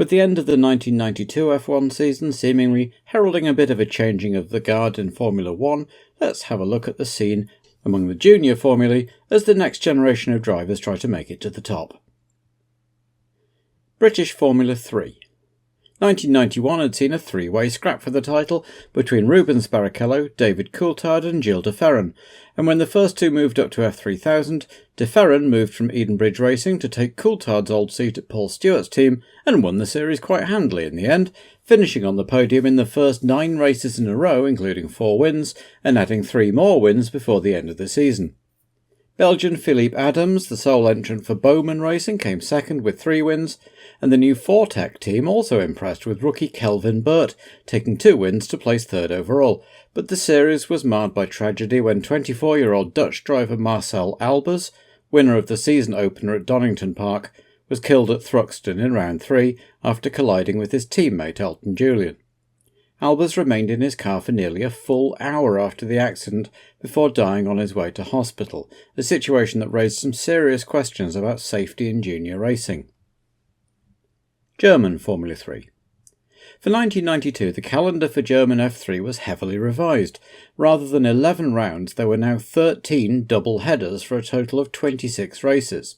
With the end of the 1992 F1 season seemingly heralding a bit of a changing of the guard in Formula 1, let's have a look at the scene among the junior formulae as the next generation of drivers try to make it to the top. British Formula 3. 1991 had seen a three-way scrap for the title between Rubens, Barrichello, David Coulthard and Gilles de Ferran, and when the first two moved up to F3000, de Ferran moved from Edenbridge Racing to take Coulthard's old seat at Paul Stewart's team and won the series quite handily in the end, finishing on the podium in the first 9 races in a row, including 4 wins, and adding 3 more wins before the end of the season. Belgian Philippe Adams, the sole entrant for Bowman Racing, came second with 3 wins, and the new Fortec team also impressed with rookie Kelvin Burt, taking 2 wins to place third overall, but the series was marred by tragedy when 24-year-old Dutch driver Marcel Albers, winner of the season opener at Donington Park, was killed at Thruxton in round 3 after colliding with his teammate Elton Julian. Albers remained in his car for nearly a full hour after the accident before dying on his way to hospital, a situation that raised some serious questions about safety in junior racing. German Formula 3. For 1992, the calendar for German F3 was heavily revised. Rather than 11 rounds, there were now 13 double headers for a total of 26 races.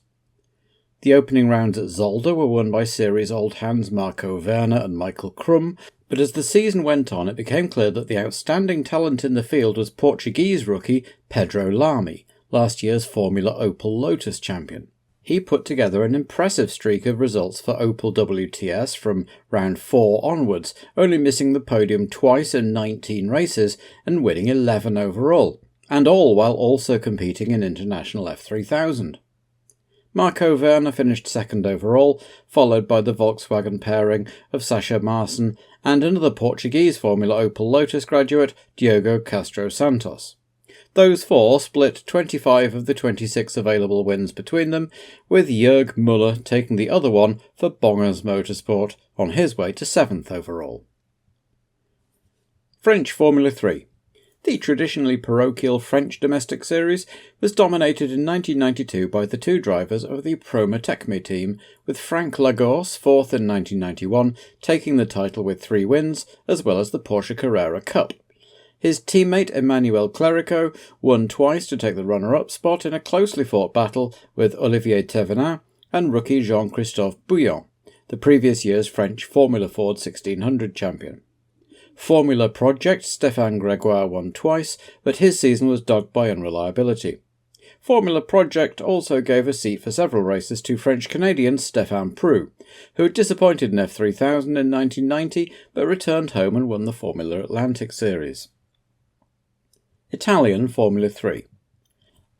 The opening rounds at Zolder were won by series old hands Marco Werner and Michael Krum, but as the season went on it became clear that the outstanding talent in the field was Portuguese rookie Pedro Lamy, last year's Formula Opel Lotus champion. He put together an impressive streak of results for Opel WTS from round 4 onwards, only missing the podium twice in 19 races and winning 11 overall, and all while also competing in International F3000. Marco Werner finished second overall, followed by the Volkswagen pairing of Sacha Marson and another Portuguese Formula Opel Lotus graduate, Diogo Castro Santos. Those 4 split 25 of the 26 available wins between them, with Jörg Müller taking the other one for Bongers Motorsport on his way to 7th overall. French Formula 3. The traditionally parochial French domestic series was dominated in 1992 by the 2 drivers of the Proma Tecmi team, with Frank Lagorce, 4th in 1991, taking the title with 3 wins, as well as the Porsche Carrera Cup. His teammate Emanuele Clerico won twice to take the runner-up spot in a closely fought battle with Olivier Thévenin and rookie Jean-Christophe Bouillon, the previous year's French Formula Ford 1600 champion. Formula Project Stéphane Grégoire won twice, but his season was dogged by unreliability. Formula Project also gave a seat for several races to French-Canadian Stéphane Prou, who had disappointed in F3000 in 1990 but returned home and won the Formula Atlantic Series. Italian Formula 3.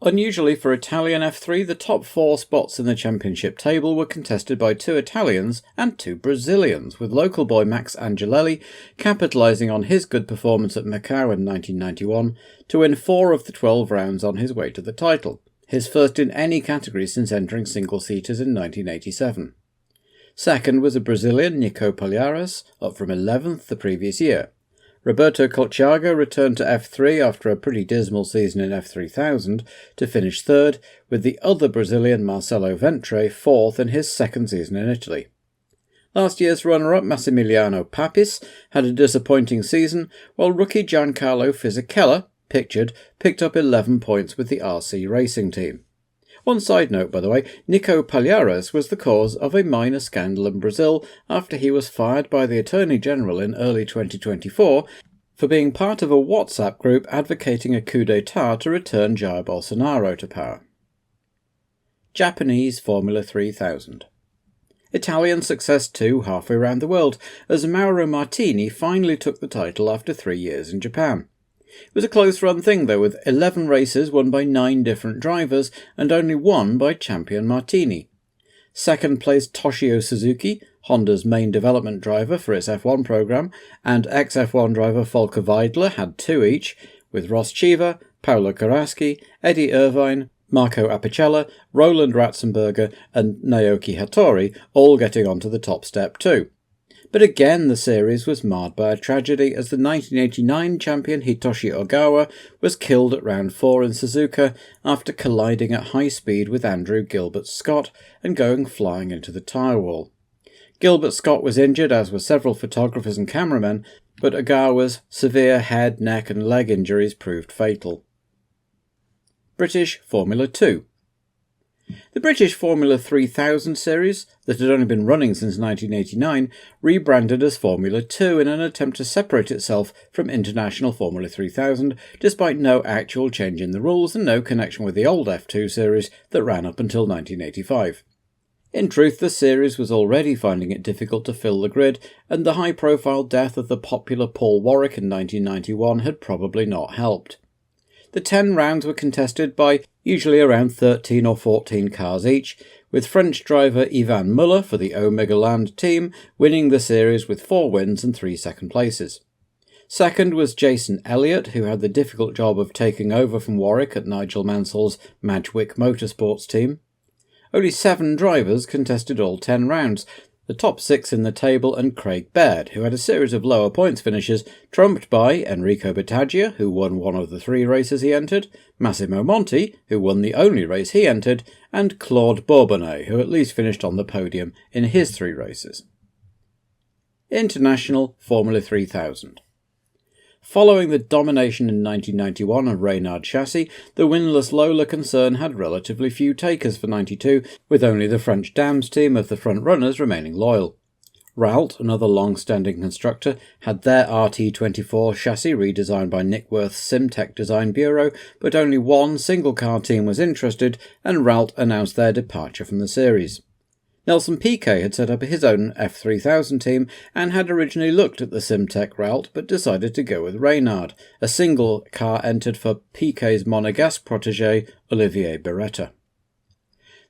Unusually for Italian F3, the top 4 spots in the championship table were contested by 2 Italians and 2 Brazilians, with local boy Max Angelelli capitalising on his good performance at Macau in 1991 to win 4 of the 12 rounds on his way to the title, his first in any category since entering single-seaters in 1987. Second was a Brazilian, Nico Palhares, up from 11th the previous year. Roberto Colciaga returned to F3 after a pretty dismal season in F3000 to finish third, with the other Brazilian Marcelo Ventre 4th in his second season in Italy. Last year's runner-up Massimiliano Papis had a disappointing season, while rookie Giancarlo Fisichella, pictured, picked up 11 points with the RC Racing team. One side note, by the way, Nico Palhares was the cause of a minor scandal in Brazil after he was fired by the Attorney General in early 2024 for being part of a WhatsApp group advocating a coup d'etat to return Jair Bolsonaro to power. Japanese Formula 3000. Italian success too halfway around the world, as Mauro Martini finally took the title after 3 years in Japan. It was a close-run thing, though, with 11 races won by 9 different drivers and only 1 by champion Martini. Second-placed Toshio Suzuki, Honda's main development driver for its F1 program, and ex-F1 driver Volker Weidler had 2 each, with Ross Cheever, Paolo Karaski, Eddie Irvine, Marco Apicella, Roland Ratzenberger and Naoki Hattori all getting onto the top step too. But again the series was marred by a tragedy as the 1989 champion Hitoshi Ogawa was killed at round 4 in Suzuka after colliding at high speed with Andrew Gilbert Scott and going flying into the tyre wall. Gilbert Scott was injured, as were several photographers and cameramen, but Ogawa's severe head, neck and leg injuries proved fatal. British Formula 2. The British Formula 3000 series, that had only been running since 1989, rebranded as Formula 2 in an attempt to separate itself from International Formula 3000, despite no actual change in the rules and no connection with the old F2 series that ran up until 1985. In truth, the series was already finding it difficult to fill the grid, and the high-profile death of the popular Paul Warwick in 1991 had probably not helped. The 10 rounds were contested by usually around 13 or 14 cars each, with French driver Ivan Muller for the Omega Land team winning the series with 4 wins and 3 second places. Second was Jason Elliott, who had the difficult job of taking over from Warwick at Nigel Mansell's Madgwick Motorsports team. Only 7 drivers contested all 10 rounds, the top 6 in the table and Craig Baird, who had a series of lower points finishes, trumped by Enrico Battaglia, who won one of the 3 races he entered, Massimo Monti, who won the only race he entered, and Claude Bourbonnais, who at least finished on the podium in his 3 races. International Formula 3000. Following the domination in 1991 of Reynard chassis, the winless Lola concern had relatively few takers for 92, with only the French Dams team of the front-runners remaining loyal. Ralt, another long-standing constructor, had their RT24 chassis redesigned by Nick Worth's Simtech Design Bureau, but only one single-car team was interested, and Ralt announced their departure from the series. Nelson Piquet had set up his own F3000 team and had originally looked at the Simtech route but decided to go with Reynard. A single car entered for Piquet's Monegasque protégé Olivier Beretta.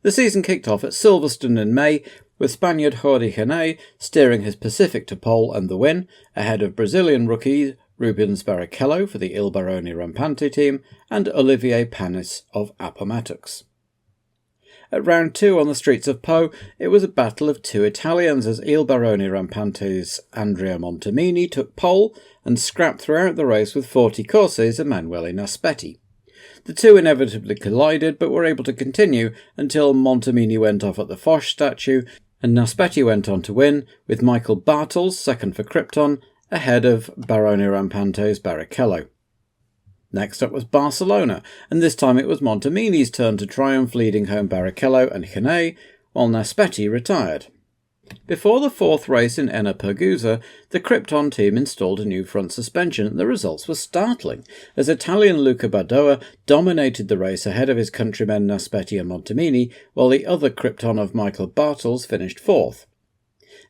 The season kicked off at Silverstone in May, with Spaniard Jordi Gené steering his Pacific to pole and the win, ahead of Brazilian rookie Rubens Barrichello for the Il Baroni Rampante team and Olivier Panis of Appomattox. At round 2 on the streets of Po, it was a battle of 2 Italians as Il Baroni Rampante's Andrea Montemini took pole and scrapped throughout the race with 40 Corse's Emanuele Naspetti. The 2 inevitably collided but were able to continue until Montemini went off at the Foch statue and Naspetti went on to win, with Michael Bartels, second for Krypton, ahead of Baroni Rampante's Barrichello. Next up was Barcelona, and this time it was Montemini's turn to triumph, leading home Barrichello and Gené, while Naspetti retired. Before the 4th race in Enna Pergusa, the Krypton team installed a new front suspension, and the results were startling, as Italian Luca Badoer dominated the race ahead of his countrymen Naspetti and Montemini, while the other Krypton of Michael Bartels finished 4th.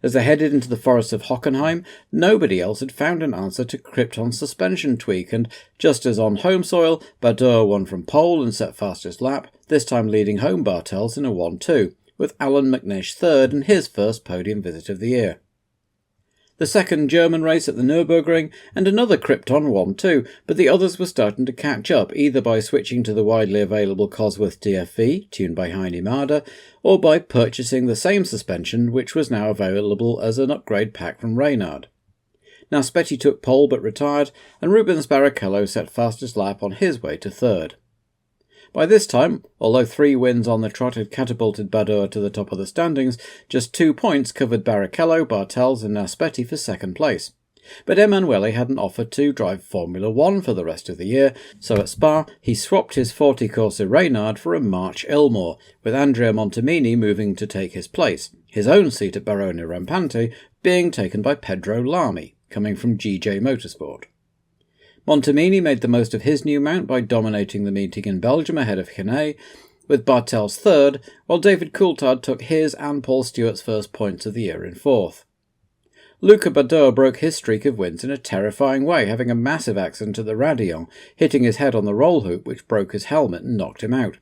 As they headed into the forest of Hockenheim, nobody else had found an answer to Krypton's suspension tweak, and just as on home soil, Badoer won from pole and set fastest lap, this time leading home Bartels in a 1-2, with Alan McNish third in his first podium visit of the year. The second German race at the Nürburgring, and another Krypton won too, but the others were starting to catch up, either by switching to the widely available Cosworth DFV, tuned by Heine Marder, or by purchasing the same suspension, which was now available as an upgrade pack from Reynard. Naspetti took pole but retired, and Rubens Barrichello set fastest lap on his way to third. By this time, although 3 wins on the trot had catapulted Badoer to the top of the standings, just 2 points covered Barrichello, Bartels and Naspetti for second place. But Emanuele hadn't offered to drive Formula 1 for the rest of the year, so at Spa he swapped his 40 Corsa Reynard for a March Ilmore, with Andrea Montemini moving to take his place, his own seat at Baroni Rampante being taken by Pedro Lamy, coming from GJ Motorsport. Montemini made the most of his new mount by dominating the meeting in Belgium ahead of Gené, with Bartels third, while David Coulthard took his and Paul Stewart's first points of the year in 4th. Luca Badoer broke his streak of wins in a terrifying way, having a massive accident at the Radillon, hitting his head on the roll hoop which broke his helmet and knocked him out.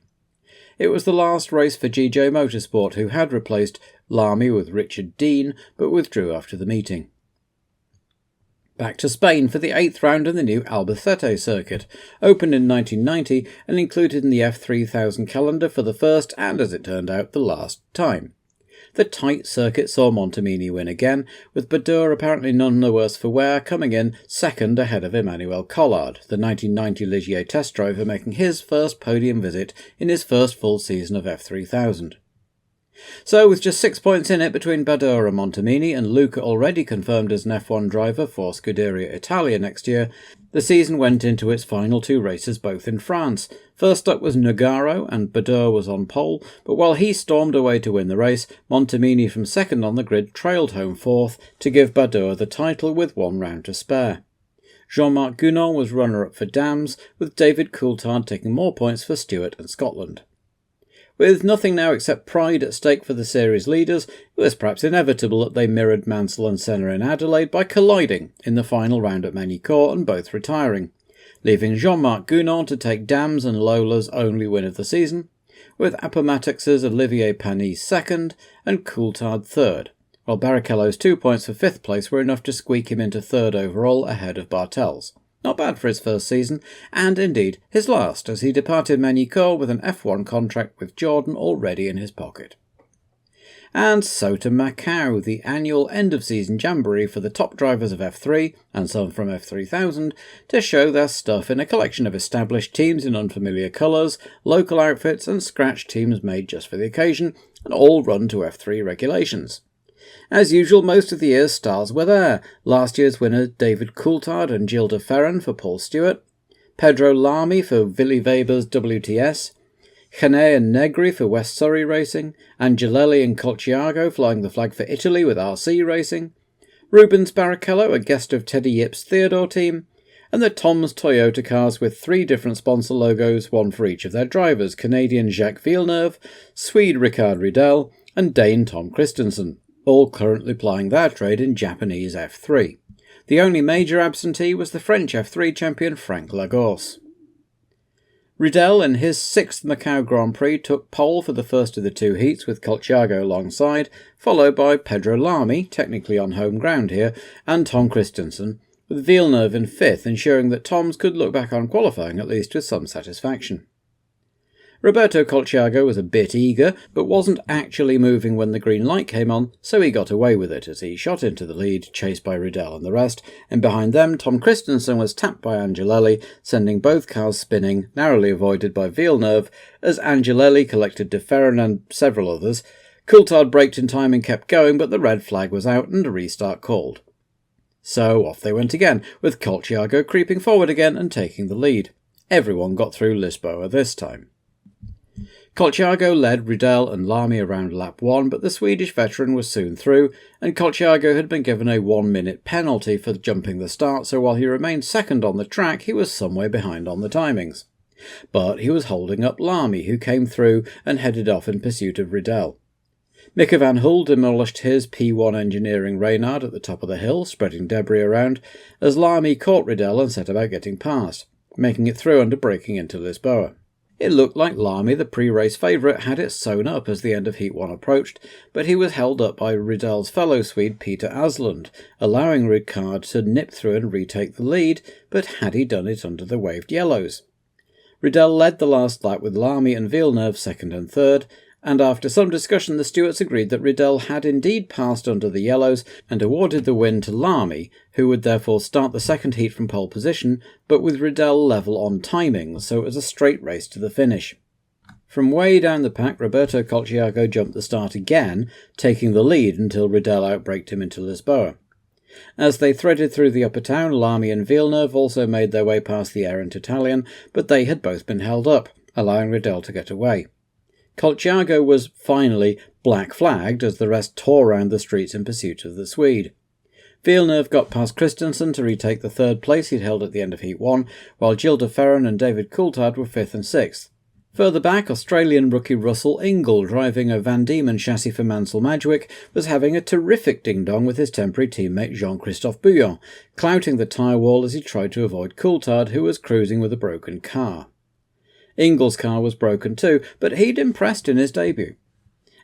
It was the last race for GJ Motorsport, who had replaced Lamy with Richard Dean, but withdrew after the meeting. Back to Spain for the 8th round in the new Albacete circuit, opened in 1990 and included in the F3000 calendar for the first and, as it turned out, the last time. The tight circuit saw Montemini win again, with Badoer apparently none the worse for wear, coming in second ahead of Emmanuel Collard, the 1990 Ligier test driver making his first podium visit in his first full season of F3000. So, with just 6 points in it between Badoer and Montemini, and Luca already confirmed as an F1 driver for Scuderia Italia next year, the season went into its final 2 races both in France. First up was Nogaro, and Badoer was on pole, but while he stormed away to win the race, Montemini from second on the grid trailed home 4th to give Badoer the title with 1 round to spare. Jean-Marc Gounon was runner-up for Dams, with David Coulthard taking more points for Stewart and Scotland. With nothing now except pride at stake for the series leaders, it was perhaps inevitable that they mirrored Mansell and Senna in Adelaide by colliding in the final round at Magny-Cours and both retiring, leaving Jean-Marc Gounon to take Dams and Lola's only win of the season, with Appomattox's Olivier Panis second and Coulthard third, while Barrichello's 2 points for 5th place were enough to squeak him into 3rd overall ahead of Bartel's. Not bad for his first season, and indeed his last, as he departed Magny-Cours with an F1 contract with Jordan already in his pocket. And so to Macau, the annual end-of-season jamboree for the top drivers of F3, and some from F3000, to show their stuff in a collection of established teams in unfamiliar colours, local outfits and scratch teams made just for the occasion, and all run to F3 regulations. As usual, most of the year's stars were there. Last year's winners David Coulthard and Gilles de Ferran for Paul Stewart, Pedro Lamy for Willy Weber's WTS, Janet and Negri for West Surrey Racing, Angelelli and Colciago flying the flag for Italy with RC Racing, Rubens Barrichello, a guest of Teddy Yip's Theodore team, and the Tom's Toyota cars with 3 different sponsor logos, one for each of their drivers, Canadian Jacques Villeneuve, Swede Ricard Riedel, and Dane Tom Christensen, all currently plying their trade in Japanese F3. The only major absentee was the French F3 champion Frank Lagorce. Riedel, in his 6th Macau Grand Prix, took pole for the first of the 2 heats with Colciago alongside, followed by Pedro Lamy, technically on home ground here, and Tom Christensen, with Villeneuve in 5th, ensuring that Toms could look back on qualifying at least with some satisfaction. Roberto Colciago was a bit eager, but wasn't actually moving when the green light came on, so he got away with it as he shot into the lead, chased by Riedel and the rest, and behind them Tom Christensen was tapped by Angelelli, sending both cars spinning, narrowly avoided by Villeneuve, as Angelelli collected de Ferran and several others. Coulthard braked in time and kept going, but the red flag was out and a restart called. So off they went again, with Colciago creeping forward again and taking the lead. Everyone got through Lisboa this time. Colciago led Riedel and Lamy around lap 1, but the Swedish veteran was soon through, and Colciago had been given a 1-minute penalty for jumping the start, so while he remained second on the track, he was some way behind on the timings. But he was holding up Lamy, who came through and headed off in pursuit of Riedel. Mika van Hool demolished his P1 Engineering Reynard at the top of the hill, spreading debris around, as Lamy caught Riedel and set about getting past, making it through and breaking into Lisboa. It looked like Lamy, the pre-race favourite, had it sewn up as the end of Heat 1 approached, but he was held up by Riedel's fellow Swede Peter Asland, allowing Ricard to nip through and retake the lead, but had he done it under the waved yellows? Riedel led the last lap with Lamy and Villeneuve second and third, and after some discussion the stewards agreed that Riedel had indeed passed under the yellows and awarded the win to Lamy, who would therefore start the second heat from pole position, but with Riedel level on timings, so it was a straight race to the finish. From way down the pack, Roberto Colciago jumped the start again, taking the lead until Riedel outbraked him into Lisboa. As they threaded through the upper town, Lamy and Villeneuve also made their way past the errant Italian, but they had both been held up, allowing Riedel to get away. Colciago was finally black-flagged as the rest tore round the streets in pursuit of the Swede. Villeneuve got past Christensen to retake the 3rd place he'd held at the end of Heat 1, while Gilles de Ferran and David Coulthard were 5th and 6th. Further back, Australian rookie Russell Ingall, driving a Van Diemen chassis for Mansell Madgwick, was having a terrific ding-dong with his temporary teammate Jean-Christophe Bouillon, clouting the tyre wall as he tried to avoid Coulthard, who was cruising with a broken car. Ingall's car was broken too, but he'd impressed in his debut.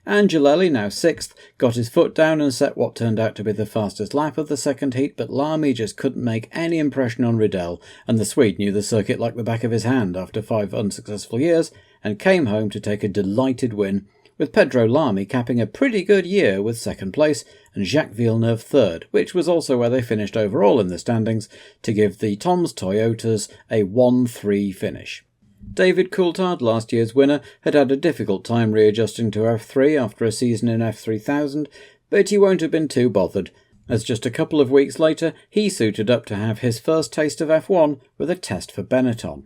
Angelelli, now 6th, got his foot down and set what turned out to be the fastest lap of the second heat, but Lamy just couldn't make any impression on Riedel, and the Swede knew the circuit like the back of his hand after 5 unsuccessful years, and came home to take a delighted win, with Pedro Lamy capping a pretty good year with 2nd place, and Jacques Villeneuve 3rd, which was also where they finished overall in the standings, to give the Tom's Toyotas a 1-3 finish. David Coulthard, last year's winner, had a difficult time readjusting to F3 after a season in F3000, but he won't have been too bothered, as just a couple of weeks later he suited up to have his first taste of F1 with a test for Benetton.